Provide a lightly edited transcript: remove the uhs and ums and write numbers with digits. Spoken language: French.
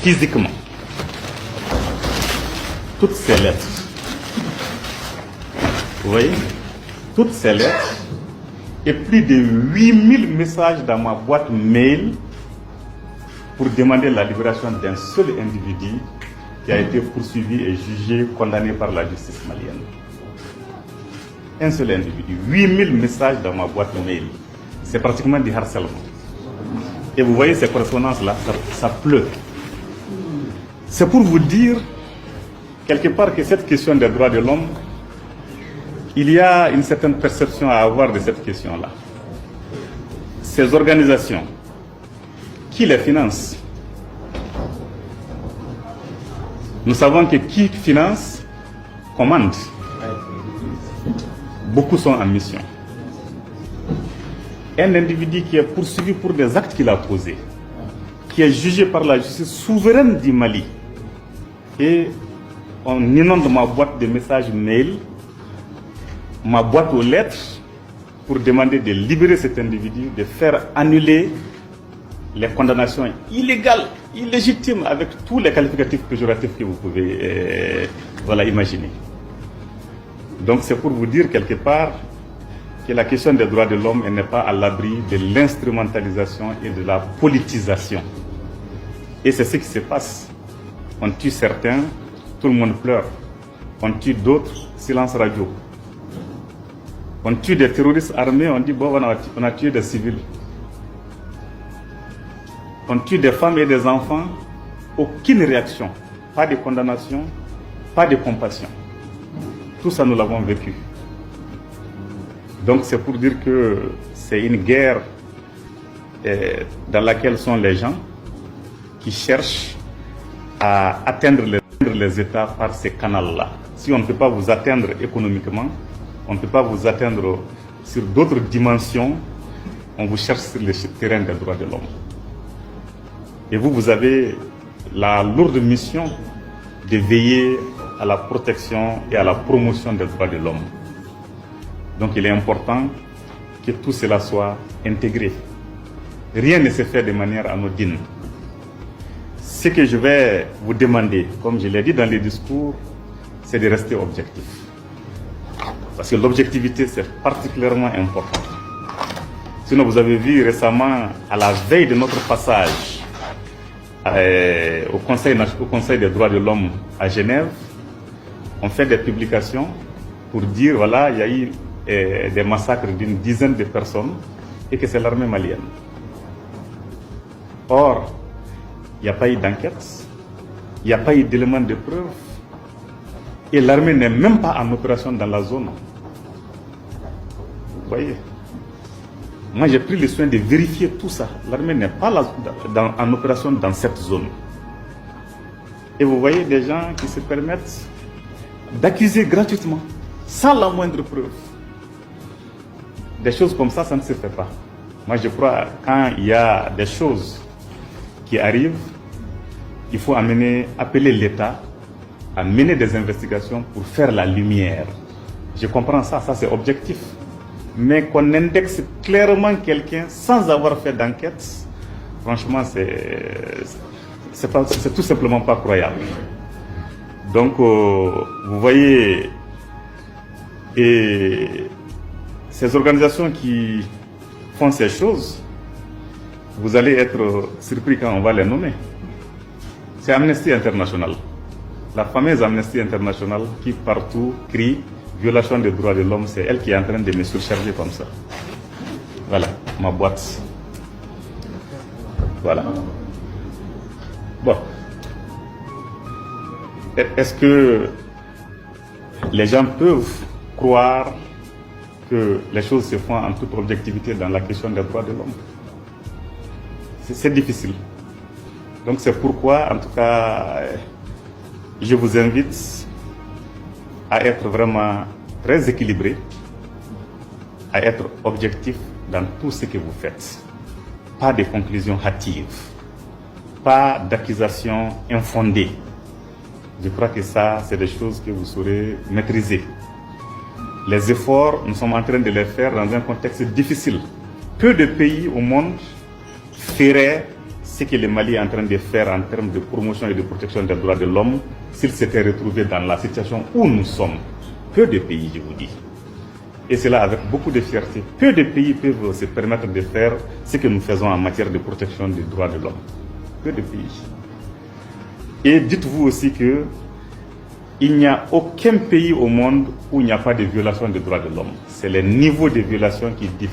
physiquement toutes ces lettres. Vous voyez, toutes ces lettres et plus de 8000 messages dans ma boîte mail pour demander la libération d'un seul individu qui a été poursuivi et jugé, condamné par la justice malienne. Un seul individu. 8000 messages dans ma boîte mail. C'est pratiquement du harcèlement. Et vous voyez ces correspondances-là, ça pleut. C'est pour vous dire, quelque part, que cette question des droits de l'homme, il y a une certaine perception à avoir de cette question-là. Ces organisations, qui les financent? Nous savons que qui finance, commande. Beaucoup sont en mission. Un individu qui est poursuivi pour des actes qu'il a posés, qui est jugé par la justice souveraine du Mali, et on inonde ma boîte de messages mail, ma boîte aux lettres, pour demander de libérer cet individu, de faire annuler les condamnations illégales, illégitimes, avec tous les qualificatifs péjoratifs que vous pouvez imaginer. Donc c'est pour vous dire quelque part que la question des droits de l'homme n'est pas à l'abri de l'instrumentalisation et de la politisation. Et c'est ce qui se passe. On tue certains, tout le monde pleure. On tue d'autres, silence radio. On tue des terroristes armés, on dit bon, on a tué des civils. On tue des femmes et des enfants, aucune réaction, pas de condamnation, pas de compassion. Tout ça, nous l'avons vécu. Donc c'est pour dire que c'est une guerre dans laquelle sont les gens qui cherchent à atteindre les États par ces canaux-là. Si on ne peut pas vous atteindre économiquement, on ne peut pas vous atteindre sur d'autres dimensions, on vous cherche sur le terrain des droits de l'homme. Et vous avez la lourde mission de veiller à la protection et à la promotion des droits de l'homme. Donc il est important que tout cela soit intégré. Rien ne se fait de manière anodine. Ce que je vais vous demander, comme je l'ai dit dans les discours, c'est de rester objectif. Parce que l'objectivité, c'est particulièrement important. Sinon, vous avez vu récemment, à la veille de notre passage au Conseil des droits de l'homme à Genève, on fait des publications pour dire, voilà, il y a eu des massacres d'une dizaine de personnes et que c'est l'armée malienne. Or, il n'y a pas eu d'enquête, il n'y a pas eu d'éléments de preuve et l'armée n'est même pas en opération dans la zone. Vous voyez? Moi, j'ai pris le soin de vérifier tout ça. L'armée n'est pas en opération dans cette zone. Et vous voyez des gens qui se permettent d'accuser gratuitement, sans la moindre preuve. Des choses comme ça ne se fait pas. Moi, je crois quand il y a des choses qui arrivent, il faut appeler l'État à mener des investigations pour faire la lumière. Je comprends ça, ça c'est objectif. Mais qu'on indexe clairement quelqu'un sans avoir fait d'enquête, franchement, c'est tout simplement pas croyable. Donc, vous voyez, et ces organisations qui font ces choses, vous allez être surpris quand on va les nommer. C'est Amnesty International. La fameuse Amnesty International qui partout crie violation des droits de l'homme, c'est elle qui est en train de me surcharger comme ça. Voilà, ma boîte. Voilà. Bon. Est-ce que les gens peuvent croire que les choses se font en toute objectivité dans la question des droits de l'homme? C'est difficile. Donc c'est pourquoi, en tout cas, je vous invite à être vraiment très équilibré, à être objectif dans tout ce que vous faites. Pas de conclusions hâtives, pas d'accusations infondées. Je crois que ça, c'est des choses que vous saurez maîtriser. Les efforts, nous sommes en train de les faire dans un contexte difficile. Peu de pays au monde feraient ce ce que le Mali est en train de faire en termes de promotion et de protection des droits de l'homme, s'il s'était retrouvé dans la situation où nous sommes, peu de pays, je vous dis, et cela avec beaucoup de fierté, peu de pays peuvent se permettre de faire ce que nous faisons en matière de protection des droits de l'homme. Peu de pays. Et dites-vous aussi que il n'y a aucun pays au monde où il n'y a pas de violation des droits de l'homme. C'est le niveau de violation qui diffère.